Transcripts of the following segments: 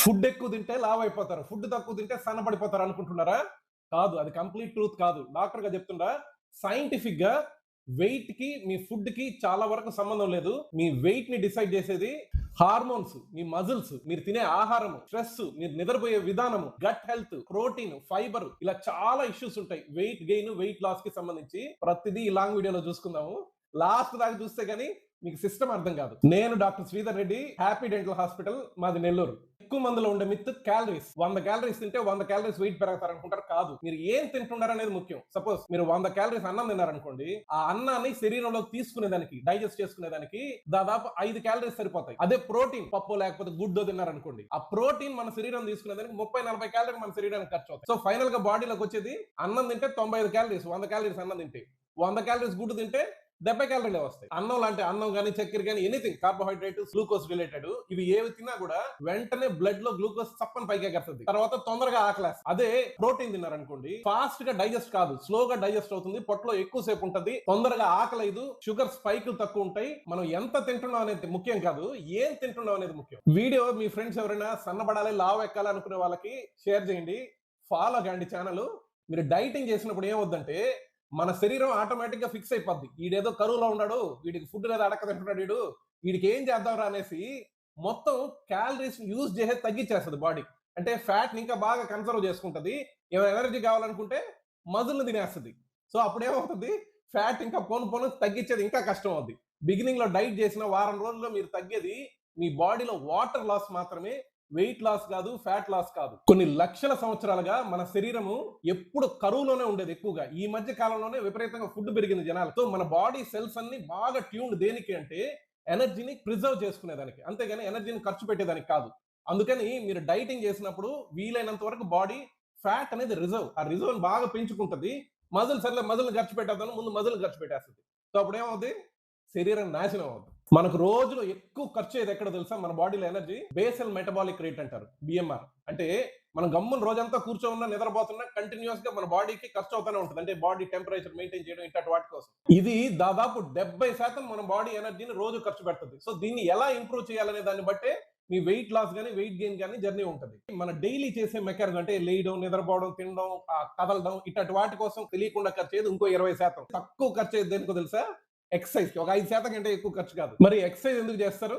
Food ఎక్కువ తింటే లావ్ అయిపోతారు, ఫుడ్ తక్కువ తింటే సన్నబడిపోతారు అనుకుంటున్నారా? కాదు, అది కంప్లీట్ ట్రూత్ కాదు. డాక్టర్ గా చెప్తుండా, సైంటిఫిక్ గా వెయిట్ కి మీ ఫుడ్ కి చాలా వరకు సంబంధం లేదు. మీ వెయిట్ ని డిసైడ్ చేసేది హార్మోన్స్, మీ మజిల్స్, మీరు తినే ఆహారం, స్ట్రెస్, మీరు నిద్రపోయే విధానము, గట్ హెల్త్, ప్రోటీన్, ఫైబర్, ఇలా చాలా ఇష్యూస్ ఉంటాయి వెయిట్ గెయిన్, వెయిట్ లాస్ కి సంబంధించి. ప్రతిదీ ఈ లాంగ్ వీడియోలో చూసుకుందాము. లాస్ట్ దాకా చూస్తే గానీ మీకు సిస్టమ్ అర్థం కాదు. నేను doctor Sridhar Reddy, happy dental hospital, మాది నెల్లూరు. ఎక్కువ మందిలో ఉండే మిత్ క్యాలరీస్. 100 క్యాలరీస్ తింటే 100 క్యాలరీస్ వెయిట్ పెరుగుతారు అనుకుంటారు. కాదు, మీరు ఏం తింటున్నారు అనేది ముఖ్యం. సపోజ్ మీరు 100 క్యాలరీస్ అన్నం తిన్నారనుకోండి, ఆ అన్నాన్ని శరీరంలోకి తీసుకునేదానికి, డైజెస్ట్ చేసుకునేదానికి దాదాపు 5 క్యాలరీస్ సరిపోతాయి. అదే ప్రోటీన్, పప్పు లేకపోతే గుడ్డో తిన్నారనుకోండి, ఆ ప్రోటీన్ మన శరీరం తీసుకునేదానికి 30-40 క్యాలరీలు మన శరీరానికి ఖర్చు అవుతాయి. సో ఫైనల్ గా బాడీలోకి వచ్చేది అన్నం తింటే 95 క్యాలరీస్, 100 క్యాలరీస్ అన్నం తింటే, 100 క్యాలరీస్ గుడ్డు తింటే 70 క్యాలరీలే వస్తాయి. అన్నం లాంటి అన్నం కానీ, చక్కెర కానీ, ఎనీథింగ్ కార్బోహైడ్రేట్, గ్లూకోజ్ రిలేటెడ్, ఇవి ఏవి తిన్నా కూడా వెంటనే బ్లడ్ లో గ్లూకోజ్ చప్పని పైకి ఎగరుతుంది. తర్వాత తొందరగా ఆకలేస్తుంది. అదే ప్రోటీన్ తిన్నారనుకోండి, ఫాస్ట్ గా డైజెస్ట్ కాదు, స్లోగా డైజెస్ట్ అవుతుంది, పొట్టలో ఎక్కువ సేపు ఉంటుంది, తొందరగా ఆకలేదు, షుగర్ స్పైక్ తక్కువ ఉంటాయి. మనం ఎంత తింటున్నాం అనేది ముఖ్యం కాదు, ఏం తింటున్నాం అనేది ముఖ్యం. వీడియో మీ ఫ్రెండ్స్ ఎవరైనా సన్నబడాలి, లావు ఎక్కాలి అనుకునే వాళ్ళకి షేర్ చేయండి, ఫాలో కండి ఛానల్. మీరు డైటింగ్ చేసినప్పుడు ఏమవుద్దంటే, మన శరీరం ఆటోమేటిక్ గా ఫిక్స్ అయిపోద్ది. వీడేదో కరువులో ఉన్నాడు, వీడికి ఫుడ్ లేదా అడక తింటున్నాడు, వీడికి ఏం చేద్దాం అనేసి మొత్తం క్యాలరీస్ యూజ్ చేసే తగ్గించేస్తుంది బాడీ. అంటే ఫ్యాట్ ని ఇంకా బాగా కన్సర్వ్ చేసుకుంటది. ఏమైనా ఎనర్జీ కావాలనుకుంటే మజిల్ ని తినేస్తుంది. సో అప్పుడు ఏమవుతుంది, ఫ్యాట్ ఇంకా పోను తగ్గించేది ఇంకా కష్టం అవుద్ది. బిగినింగ్ లో డైట్ చేసిన వారం రోజుల్లో మీరు తగ్గేది మీ బాడీలో వాటర్ లాస్ మాత్రమే, వెయిట్ లాస్ కాదు, ఫ్యాట్ లాస్ కాదు. కొన్ని లక్షల సంవత్సరాలుగా మన శరీరము ఎప్పుడు కరువులోనే ఉండేది ఎక్కువగా. ఈ మధ్య కాలంలోనే విపరీతంగా ఫుడ్ పెరిగింది జనాలతో. మన బాడీ సెల్స్ అన్ని బాగా ట్యూన్డ్ దేనికి అంటే ఎనర్జీని ప్రిజర్వ్ చేసుకునేదానికి, అంతేగాని ఎనర్జీని ఖర్చు పెట్టేదానికి కాదు. అందుకని మీరు డైటింగ్ చేసినప్పుడు వీలైనంత వరకు బాడీ ఫ్యాట్ అనేది రిజర్వ్, ఆ రిజర్వ్ బాగా పెంచుకుంటది. మజిల్ సర్లే మజిల్ ఖర్చు పెట్టేద్దాను, ముందు మజిల్ ఖర్చు పెట్టేస్తుంది. సో అప్పుడు ఏమవుతుంది, శరీరం నాశనం అవుతుంది. మనకు రోజులో ఎక్కువ ఖర్చు అయ్యేది ఎక్కడ తెలుసా, మన బాడీలో ఎనర్జీ బేసల్ మెటబాలిక్ రేట్ అంటారు, బిఎంఆర్. అంటే మనం గమ్మున రోజంతా కూర్చోన్నా, నిద్రపోతున్నా, కంటిన్యూస్ గా మన బాడీకి ఖర్చు అవుతూనే ఉంటుంది. అంటే బాడీ టెంపరేచర్ మెయింటైన్ చేయడం, ఇట్లాంటి వాటి కోసం. ఇది దాదాపు 70% మన బాడీ ఎనర్జీని రోజు ఖర్చు పెడుతుంది. సో దీన్ని ఎలా ఇంప్రూవ్ చేయాలనే దాన్ని బట్టే మీ వెయిట్ లాస్ కానీ, వెయిట్ గెయిన్ కానీ జర్నీ ఉంటుంది. మన డైలీ చేసే మెకానిజం అంటే లేయడం, నిద్రపోవడం, తినడం, కదలడం, ఇట్లాంటి వాటి కోసం తెలియకుండా ఖర్చు అయ్యేది ఇంకో 20%. తక్కువ ఖర్చు అయ్యేది దేనికో తెలుసా, ఎక్సర్సైజ్ కి. ఒక 5% కంటే ఎక్కువ ఖర్చు కాదు. మరి ఎక్సర్సైజ్ ఎందుకు చేస్తారు?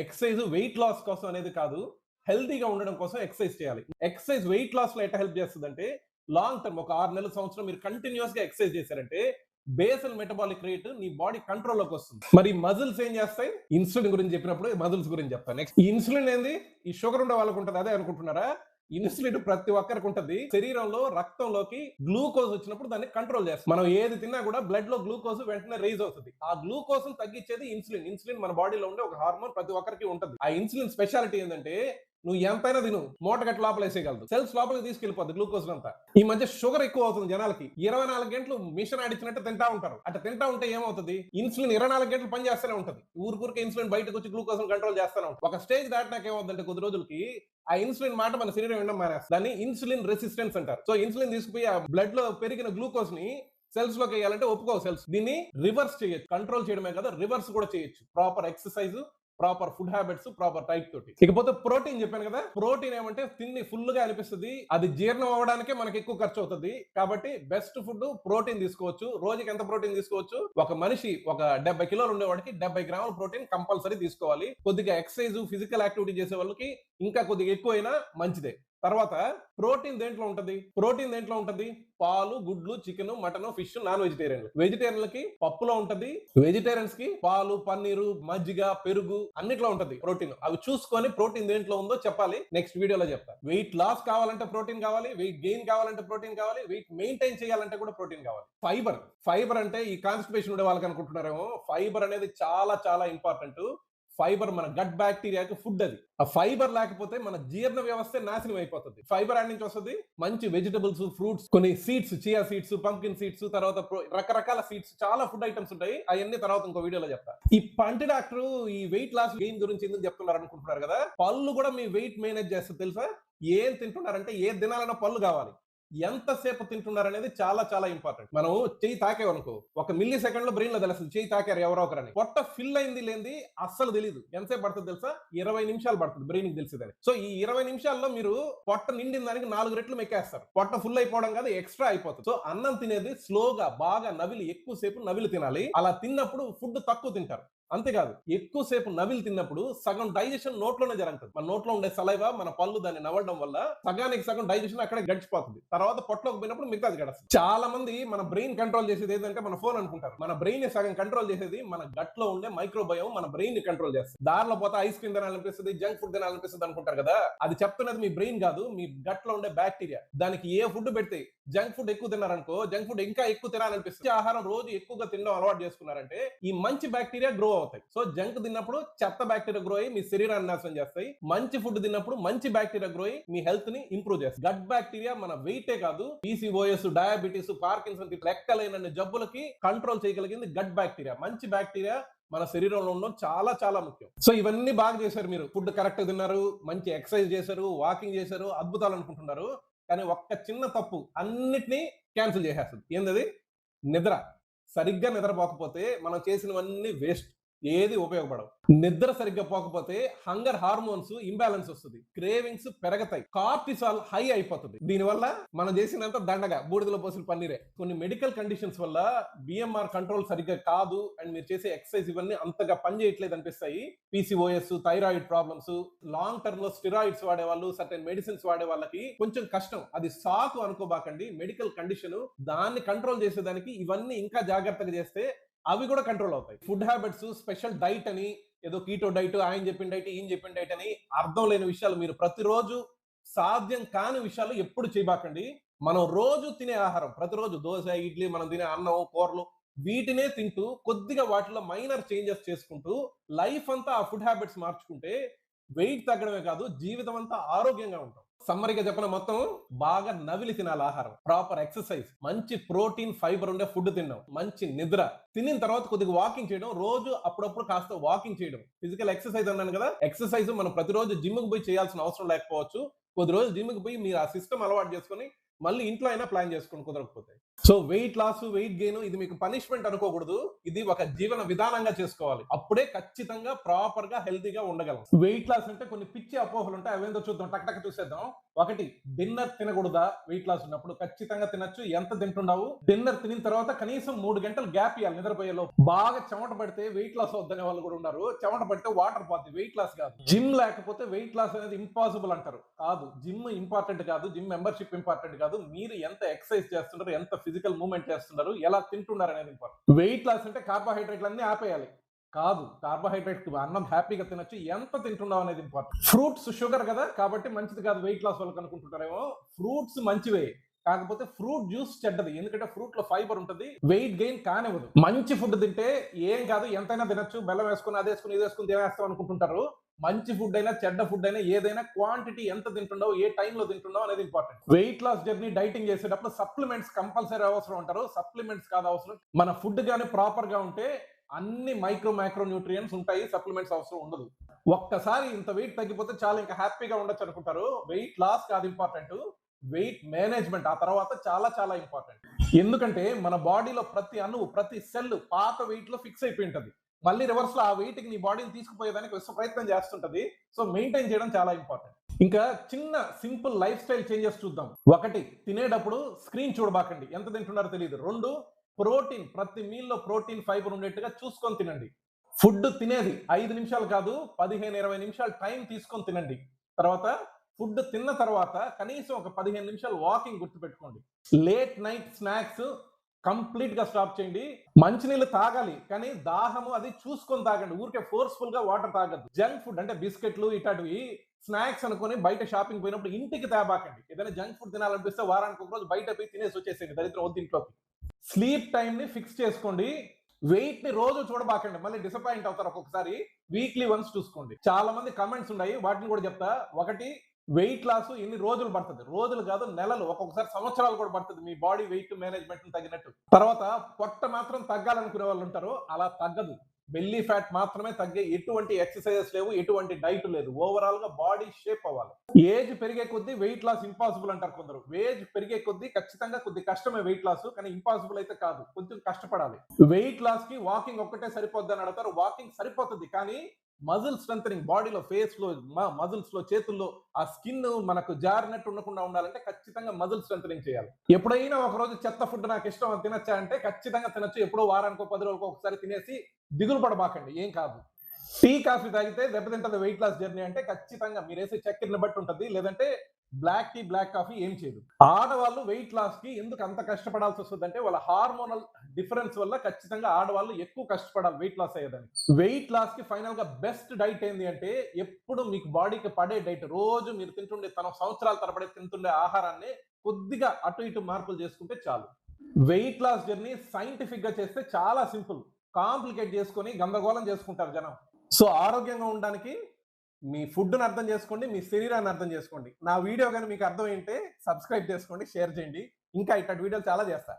ఎక్సర్సైజ్ వెయిట్ లాస్ కోసం అనేది కాదు, హెల్తీగా ఉండడం కోసం ఎక్సర్సైజ్ చేయాలి. ఎక్సర్సైజ్ వెయిట్ లాస్ లో ఎట్లా హెల్ప్ చేస్తుంది అంటే, లాంగ్ టర్మ్ ఒక 6 నెలల, సంవత్సరం మీరు కంటిన్యూస్ గా ఎక్సర్సైజ్ చేశారంటే బేసల్ మెటబాలిక్ రేట్ నీ బాడీ కంట్రోల్ లోకి వస్తుంది. మరి మజిల్స్ ఏం చేస్తాయి? ఇన్సులిన్ గురించి చెప్పినప్పుడు మజిల్స్ గురించి చెప్తాను. నెక్స్ట్, ఇన్సులిన్ ఏంది? ఈ షుగర్ ఉండే వాళ్ళకు ఉంటుంది, అదే అనుకుంటున్నారా? ఇన్సులిన్ ప్రతి ఒక్కరికి ఉంటుంది. శరీరంలో రక్తంలోకి గ్లూకోజ్ వచ్చినప్పుడు దాన్ని కంట్రోల్ చేస్తుంది. మనం ఏది తిన్నా కూడా బ్లడ్ లో గ్లూకోజ్ వెంటనే రైజ్ అవుతుంది. ఆ గ్లూకోజ్ తగ్గించేది ఇన్సులిన్. ఇన్సులిన్ మన బాడీలో ఉండే ఒక హార్మోన్, ప్రతి ఒక్కరికి ఉంటుంది. ఆ ఇన్సులిన్ స్పెషాలిటీ ఏంటంటే, నువ్వు ఎంతైనా తిను, మూటగట్టు లోపల వేసేయగలదు, సెల్స్ లోపలికి తీసుకెళ్లిపోద్ది గ్లూకోజ్ అంతా. ఈ మధ్య షుగర్ ఎక్కువ అవుతుంది జనాలకి. 24 గంటలు మిషన్ ఆడిచ్చినట్టు తింటా ఉంటారు. అట్లా తింటా ఉంటే ఏమవుతుంది, ఇన్సులిన్ 24 గంటలు పని చేస్తూనే ఉంటుంది. ఊరికి ఇన్సులిన్ బయటకు వచ్చి గ్లూకోజ్ కంట్రోల్ చేస్తూనే ఉంటుంది. ఒక స్టేజ్ దాటినాక ఏమవుతుందంటే, కొద్ది రోజులకి ఆ ఇన్సులిన్ మాట మన శరీరం వినడం మానేస్తుంది. దాన్ని ఇన్సులిన్ రెసిస్టెన్స్ అంటారు. సో ఇన్సులిన్ తీసుకుపోయి ఆ బ్లడ్ లో పెరిగిన గ్లూకోజ్ ని సెల్స్ లోకి వేయాలంటే ఒప్పుకోవు సెల్స్. దీన్ని రివర్స్ చేయొచ్చు, కంట్రోల్ చేయడమే కదా, రివర్స్ కూడా చేయొచ్చు. Proper exercise, proper food habits, proper diet తోటి. ఇకపోతే ప్రోటీన్ చెప్పాను కదా, ప్రోటీన్ ఏమంటే తిండి ఫుల్ గా అనిపిస్తుంది, అది జీర్ణం అవ్వడానికే మనకి ఎక్కువ ఖర్చు అవుతుంది. కాబట్టి బెస్ట్ ఫుడ్ ప్రోటీన్ తీసుకోవచ్చు. రోజుకి ఎంత ప్రోటీన్ తీసుకోవచ్చు? ఒక మనిషి ఒక 70 కిలోలు ఉండేవాడికి 70 గ్రాముల ప్రోటీన్ కంపల్సరీ తీసుకోవాలి. కొద్దిగా ఎక్సర్సైజ్, ఫిజికల్ యాక్టివిటీ చేసే వాళ్ళకి ఇంకా కొద్దిగా ఎక్కువైనా మంచిదే. తర్వాత ప్రోటీన్ దేంట్లో ఉంటది? ప్రోటీన్ దేంట్లో ఉంటది? పాలు, గుడ్లు, chicken, mutton, fish, non vegetarian. వెజిటేరియన్లకి పప్పులో ఉంటది, వెజిటేరియన్స్ కి పాలు, పన్నీరు, మజ్జిగ, పెరుగు అన్నిట్లో ఉంటది ప్రోటీన్. అవి చూసుకొని ప్రోటీన్ దేంట్లో ఉందో చెప్పాలి, నెక్స్ట్ వీడియోలో చెప్తా. వెయిట్ లాస్ కావాలంటే ప్రోటీన్ కావాలి, వెయిట్ గెయిన్ కావాలంటే ప్రోటీన్ కావాలి, వెయిట్ మెయింటైన్ చేయాలంటే కూడా ప్రోటీన్ కావాలి. ఫైబర్, ఫైబర్ అంటే ఈ కాన్స్టిపేషన్ ఉండే వాళ్ళకి అనుకుంటున్నారేమో, ఫైబర్ అనేది చాలా చాలా ఇంపార్టెంట్. ఫైబర్ మన గట్ బ్యాక్టీరియాకి ఫుడ్. అది ఆ ఫైబర్ లేకపోతే మన జీర్ణ వ్యవస్థ నాశనం అయిపోతుంది. ఫైబర్ యాడ్ నుంచి వస్తుంది? మంచి వెజిటబుల్స్, ఫ్రూట్స్, కొన్ని seeds, chia seeds, pumpkin seeds, తర్వాత రకరకాల సీడ్స్, చాలా ఫుడ్ ఐటమ్స్ ఉంటాయి. అవన్నీ తర్వాత ఇంకో వీడియోలో చెప్తా. ఈ పంటి డాక్టర్ ఈ వెయిట్ లాస్ గెయిన్ గురించి ఎందుకు చెప్తున్నారు అనుకుంటున్నారు కదా, పళ్ళు కూడా మీ వెయిట్ మేనేజ్ చేస్తుంది తెలుసా? ఏం తింటున్నారంటే, ఏ తినాలన్నా పళ్ళు కావాలి. ఎంతసేపు తింటున్నారు అనేది చాలా చాలా ఇంపార్టెంట్. మనం చెయ్యి తాకేవనుకో ఒక మిల్లీ సెకండ్ లో బ్రెయిన్ లో తెలుస్తుంది చెయ్యి తాకారు ఎవరో ఒకరని. పొట్ట ఫిల్ అయింది లేనిది అస్సలు తెలియదు. ఎంతసేపు పడుతుంది తెలుసా? 20 నిమిషాలు పడుతుంది బ్రెయిన్ కి తెలిసేదని. సో ఈ 20 నిమిషాల్లో మీరు పొట్ట నిండిన దానికి 4 రెట్లు మెక్కేస్తారు. పొట్ట ఫుల్ అయిపోవడం కాదు, ఎక్స్ట్రా అయిపోతుంది. సో అన్నం తినేది స్లోగా బాగా నవిలి ఎక్కువసేపు నవిలి తినాలి. అలా తిన్నప్పుడు ఫుడ్ తక్కువ తింటారు. అంతేకాదు ఎక్కువసేపు నవిలి తిన్నప్పుడు సగం డైజెషన్ నోట్లోనే జరుగుతుంది. మన నోట్లో ఉండే సలైవా మన పళ్ళు దాన్ని నవ్వడం వల్ల సగానికి సగం డైజెషన్ అక్కడే గడిచిపోతుంది. తర్వాత పొట్టలోకి పోయినప్పుడు మిగతాది గడుస్తుంది. చాలా మంది మన బ్రెయిన్ కంట్రోల్ చేసేది ఏంటంటే మన ఫోన్ అనుకుంటారు. మన బ్రెయిన్ సగం కంట్రోల్ చేసేది మన గట్ లో ఉండే మైక్రోబయోమ్ మన బ్రెయిన్ ని కంట్రోల్ చేస్తుంది. దారిలో పోతే ఐస్ క్రీమ్ తినాలనిపిస్తుంది, జంక్ ఫుడ్ తినాలనిపిస్తుంది అనుకుంటారు కదా. అది చెప్తున్నది మీ బ్రెయిన్ కాదు, మీ గట్ లో ఉండే బ్యాక్టీరియా. దానికి ఏ ఫుడ్ పెడితే జంక్ ఫుడ్ ఎక్కువ తిన్నారనుకో జంక్ ఫుడ్ ఇంకా ఎక్కువ తినాలనిపిస్తుంది. ఆహారం రోజు ఎక్కువగా తినడం అలవాటు చేసుకున్నారంటే ఈ మంచి బ్యాక్టీరియా గ్రో అవుతాయి. సో జంక్ తిన్నప్పుడు చెత్త బ్యాక్టీరియా గ్రో అయ్యి మీ శరీరాన్ని నాశనం చేస్తాయి. మంచి ఫుడ్ తిన్నప్పుడు మంచి బ్యాక్టీరియా గ్రో అయ్యి మీ హెల్త్ ని ఇంప్రూవ్ చేస్తాయి. గట్ బ్యాక్టీరియా మన వెయిటే కాదు, పీసీఓఎస్, డయాబెటీస్, పార్కిన్సన్ లెక్కలేనన్ని జబ్బులకి కంట్రోల్ చేయగలిగింది గట్ బ్యాక్టీరియా. మంచి బ్యాక్టీరియా మన శరీరంలో ఉండడం చాలా చాలా ముఖ్యం. సో ఇవన్నీ బాగా చేశారు మీరు. ఫుడ్ కరెక్ట్ తిన్నారు, మంచి ఎక్సర్సైజ్ చేశారు, వాకింగ్ చేశారు, అద్భుతాలు అనుకుంటున్నారు. కానీ ఒక్క చిన్న తప్పు అన్నిటినీ క్యాన్సిల్ చేసేస్తుంది. ఏంటది? నిద్ర. సరిగ్గా నిద్రపోకపోతే మనం చేసినవన్నీ వేస్ట్, ఏది ఉపయోగపడవు. నిద్ర సరిగ్గా పోకపోతే హంగర్ హార్మోన్స్ ఇంబ్యాలెన్స్ వస్తుంది, క్రేవింగ్స్ పెరగతాయి, కార్టిసాల్ హై అయిపోతుంది. దీనివల్ల మనం చేసినంత దండగా బూడిదలో పోసిన పన్నీరే. కొన్ని మెడికల్ కండిషన్స్ వల్ల బిఎంఆర్ కంట్రోల్ సరిగ్గా కాదు అండ్ మీరు చేసే ఎక్సర్సైజ్ ఇవన్నీ అంతగా పనిచేయట్లేదు అనిపిస్తాయి. PCOS, thyroid problems, long term లో స్టిరాయిడ్స్ వాడే వాళ్ళు, సర్టెన్ మెడిసిన్స్ వాడే వాళ్ళకి కొంచెం కష్టం. అది సాకు అనుకోబాకండి, మెడికల్ కండిషన్. దాన్ని కంట్రోల్ చేసేదానికి ఇవన్నీ ఇంకా జాగ్రత్తగా చేస్తే అవి కూడా కంట్రోల్ అవుతాయి. ఫుడ్ హ్యాబిట్స్, స్పెషల్ డైట్ అని, ఏదో కీటో డైట్, ఆయన చెప్పిన డైట్, ఈయన చెప్పిన డైట్ అని అర్థం లేని విషయాలు మీరు ప్రతిరోజు సాధ్యం కాని విషయాలు ఎప్పుడు చేయబాకండి. మనం రోజు తినే ఆహారం, ప్రతిరోజు దోశ, ఇడ్లీ, మనం తినే అన్నం, కూరలు వీటినే తింటూ కొద్దిగా వాటిలో మైనర్ చేంజెస్ చేసుకుంటూ లైఫ్ అంతా ఆ ఫుడ్ హ్యాబిట్స్ మార్చుకుంటే వెయిట్ తగ్గడమే కాదు జీవితం అంతా ఆరోగ్యంగా ఉంటాం. సమ్మరిగా చెప్పిన మొత్తం బాగా నవిలి తినాలి ఆహారం, ప్రాపర్ ఎక్సర్సైజ్, మంచి ప్రోటీన్ ఫైబర్ ఉండే ఫుడ్ తినడం, మంచి నిద్ర, తినిన తర్వాత కొద్దిగా వాకింగ్ చేయడం, రోజు అప్పుడప్పుడు కాస్త వాకింగ్ చేయడం, ఫిజికల్ ఎక్సర్సైజ్ అన్నాను కదా. ఎక్సర్సైజ్ మనం ప్రతిరోజు జిమ్ కి పోయి చేయాల్సిన అవసరం లేకపోవచ్చు. కొద్ది రోజులు జిమ్ కి పోయి మీరు ఆ సిస్టమ్ అలవాటు చేసుకుని మళ్ళీ ఇంట్లో అయినా ప్లాన్ చేసుకోండి కుదరకపోతే. So weight loss, weight gain ఇది మీకు పనిష్మెంట్ అనుకోకూడదు, ఇది ఒక జీవన విధానంగా చేసుకోవాలి. అప్పుడే ఖచ్చితంగా ప్రాపర్ గా హెల్తీగా ఉండగలం. వెయిట్ లాస్ అంటే కొన్ని పిచ్చి అపోహలు ఉంటాయి, అవేందో చూద్దాం, టక్ టక్ చూసేద్దాం. ఒకటి, డిన్నర్ తినకూడదా? వెయిట్ లాస్ ఉన్నప్పుడు ఖచ్చితంగా తినొచ్చు. ఎంత తింటున్నావు? డిన్నర్ తినిన తర్వాత కనీసం 3 గంటలు గ్యాప్ ఇవ్వాలి నిద్రపోయేలో. బాగా చెమట పడితే వెయిట్ లాస్ అవుద్దనే వాళ్ళు కూడా ఉన్నారు. చెమట పడితే వాటర్ పోద్ది, వెయిట్ లాస్ కాదు. జిమ్ లేకపోతే వెయిట్ లాస్ అనేది ఇంపాసిబుల్ అంటారు. కాదు, జిమ్ ఇంపార్టెంట్ కాదు, జిమ్ మెంబర్షిప్ ఇంపార్టెంట్ కాదు, మీరు ఎంత ఎక్సర్సైజ్ చేస్తున్నారు, ఎంత ఫిజికల్ మూవ్మెంట్ చేస్తున్నారు, ఎలా తింటున్నారు అనేది ఇంపార్టెంట్. వెయిట్ లాస్ అంటే కార్బోహైడ్రేట్లు అన్ని ఆపేయాలి కాదు, కార్బోహైడ్రేట్ అన్నం హ్యాపీగా తినొచ్చు, ఎంత తింటున్నావు అనేది ఇంపార్టెంట్. ఫ్రూట్స్ షుగర్ కదా కాబట్టి మంచిది కాదు వెయిట్ లాస్ వాళ్ళకి అనుకుంటారేమో. ఫ్రూట్స్ మంచివే, కాకపోతే ఫ్రూట్ జ్యూస్ చెడ్డది, ఎందుకంటే ఫ్రూట్ లో ఫైబర్ ఉంటుంది, వెయిట్ గెయిన్ కానివ్వదు. మంచి ఫుడ్ తింటే ఏం కాదు, ఎంతైనా తినొచ్చు, బెల్లం వేసుకుని అది వేసుకుని ఇది వేసుకుని తినేస్తాం అనుకుంటుంటారు. మంచి ఫుడ్ అయినా చెడ్డ ఫుడ్ అయినా ఏదైనా క్వాంటిటీ ఎంత తింటున్నావు, ఏ టైంలో తింటున్నావు అనేది important. Weight loss journey dieting చేసేటప్పుడు సప్లిమెంట్స్ కంపల్సరీ అవసరం అంటారు. సప్లిమెంట్స్ కాదు అవసరం, మన ఫుడ్ గానీ ప్రాపర్ గా ఉంటే అన్ని మైక్రో న్యూట్రియంట్స్ ఉంటాయి, సప్లిమెంట్స్ అవసరం ఉండదు. ఒక్కసారి ఇంత వెయిట్ తగ్గిపోతే చాలా ఇంకా హ్యాపీగా ఉండొచ్చు అనుకుంటారు. వెయిట్ లాస్ కాదు ఇంపార్టెంట్, వెయిట్ మేనేజ్మెంట్ ఆ తర్వాత చాలా చాలా ఇంపార్టెంట్. ఎందుకంటే మన బాడీలో ప్రతి అణువు, ప్రతి సెల్ పాత వెయిట్ లో ఫిక్స్ అయిపోయి ఉంటది. మళ్ళీ రివర్స్ లో ఆ వెయిట్ కి నీ బాడీని తీసుకుపోయేదానికి విశ్వ ప్రయత్నం చేస్తుంటది. సో మెయింటైన్ చేయడం చాలా ఇంపార్టెంట్. ఇంకా చిన్న సింపుల్ లైఫ్ స్టైల్ చేంజెస్ చూద్దాం. ఒకటి, తినేటప్పుడు స్క్రీన్ చూడబాకండి, ఎంత తింటున్నారో తెలియదు. 2, ప్రోటీన్, ప్రతి మీల్ లో ప్రోటీన్ ఫైబర్ ఉండేట్టుగా చూసుకొని తినండి. ఫుడ్ తినేది 5 నిమిషాలు కాదు, 15-20 నిమిషాలు టైం తీసుకొని తినండి. తర్వాత ఫుడ్ తిన్న తర్వాత కనీసం ఒక 15 నిమిషాలు వాకింగ్ గుర్తుపెట్టుకోండి. లేట్ నైట్ స్నాక్స్ కంప్లీట్ గా స్టాప్ చేయండి. మంచినీళ్ళు తాగాలి కానీ దాహము అది చూసుకొని తాగండి, ఊరికే ఫోర్స్ఫుల్ గా వాటర్ తాగద్దు. జంక్ ఫుడ్ అంటే బిస్కెట్లు ఇట్లాంటివి స్నాక్స్ అనుకుని బయట షాపింగ్ పోయినప్పుడు ఇంటికి తేబాకండి. ఏదైనా జంక్ ఫుడ్ తినాలనిపిస్తే వారానికి ఒక రోజు బయట పోయి తినేసి వచ్చేసేయండి, దరిద్రం వద్దు ఇంట్లోకి. స్లీప్ టైం ని ఫిక్స్ చేసుకోండి. వెయిట్ ని రోజు చూడబాకండి, మళ్ళీ డిసప్పాయింట్ అవుతారు ఒక్కొక్కసారి. వీక్లీ వన్స్ చూసుకోండి. చాలా మంది కమెంట్స్ ఉన్నాయి, వాటిని కూడా చెప్తా. ఒకటి, వెయిట్ లాస్ ఎన్ని రోజులు పడుతుంది? రోజులు కాదు, నెలలు, ఒక్కొక్కసారి సంవత్సరాలు కూడా పడుతుంది మీ బాడీ వెయిట్ మేనేజ్మెంట్ తగినట్టు. తర్వాత పొట్ట మాత్రం తగ్గాలనుకునే వాళ్ళు ఉంటారు, అలా తగ్గదు. బెల్లీ ఫ్యాట్ మాత్రమే తగ్గే, ఎటువంటి ఎక్సర్సైజెస్ లేవు, ఎటువంటి డైట్ లేదు. ఓవరాల్ గా బాడీ షేప్ అవ్వాలి. ఏజ్ పెరిగే కొద్దీ వెయిట్ లాస్ ఇంపాసిబుల్ అంటారు కొందరు. ఏజ్ పెరిగే కొద్దీ ఖచ్చితంగా కొద్ది కష్టమే వెయిట్ లాస్, కానీ ఇంపాసిబుల్ అయితే కాదు, కొంచెం కష్టపడాలి. వెయిట్ లాస్ కి వాకింగ్ ఒక్కటే సరిపోద్ది అని అడతారు. వాకింగ్ సరిపోతుంది, కానీ మజిల్ స్ట్రెంథనింగ్, బాడీలో, ఫేస్ లో, మజిల్స్ లో, చేతుల్లో ఆ స్కిన్ మనకు జారినట్టు ఉండకుండా ఉండాలంటే ఖచ్చితంగా మజిల్ స్ట్రెంథనింగ్ చేయాలి. ఎప్పుడైనా ఒక రోజు చెత్త ఫుడ్ నాకు ఇష్టం అని తినచ్చా అంటే ఖచ్చితంగా తినచ్చు. ఎప్పుడో వారానికో 10 రోజులకో ఒకసారి తినేసి దిగులు పడబాకండి, ఏం కాదు. టీ కాఫీ తాగితే దెబ్బతింటది వెయిట్ లాస్ జర్నీ అంటే ఖచ్చితంగా మీరు వేసే చక్కెరని బట్టి ఉంటుంది. లేదంటే బ్లాక్ టీ, బ్లాక్ కాఫీ ఏం చేయదు. ఆడవాళ్ళు వెయిట్ లాస్ కి ఎందుకు అంత కష్టపడాల్సి వస్తుంది అంటే వాళ్ళ హార్మోనల్ డిఫరెన్స్ వల్ల ఖచ్చితంగా ఆడవాళ్ళు ఎక్కువ కష్టపడాలి వెయిట్ లాస్ అయ్యేదానికి. వెయిట్ లాస్ కి ఫైనల్ గా బెస్ట్ డైట్ ఏంది అంటే ఎప్పుడు మీకు బాడీకి పడే డైట్, రోజు మీరు తింటుండే, తన సంవత్సరాల తరబడి తింటుండే ఆహారాన్ని కొద్దిగా అటు ఇటు మార్పులు చేసుకుంటే చాలు. వెయిట్ లాస్ జర్నీ సైంటిఫిక్ గా చేస్తే చాలా సింపుల్. కాంప్లికేట్ చేసుకొని గందరగోళం చేసుకుంటారు జనం. సో ఆరోగ్యంగా ఉండడానికి మీ ఫుడ్ని అర్థం చేసుకోండి, మీ శరీరాన్ని అర్థం చేసుకోండి. నా వీడియో కానీ మీకు అర్థమైంటే సబ్స్క్రైబ్ చేసుకోండి, షేర్ చేయండి. ఇంకా ఇట్లాంటి వీడియోలు చాలా చేస్తా.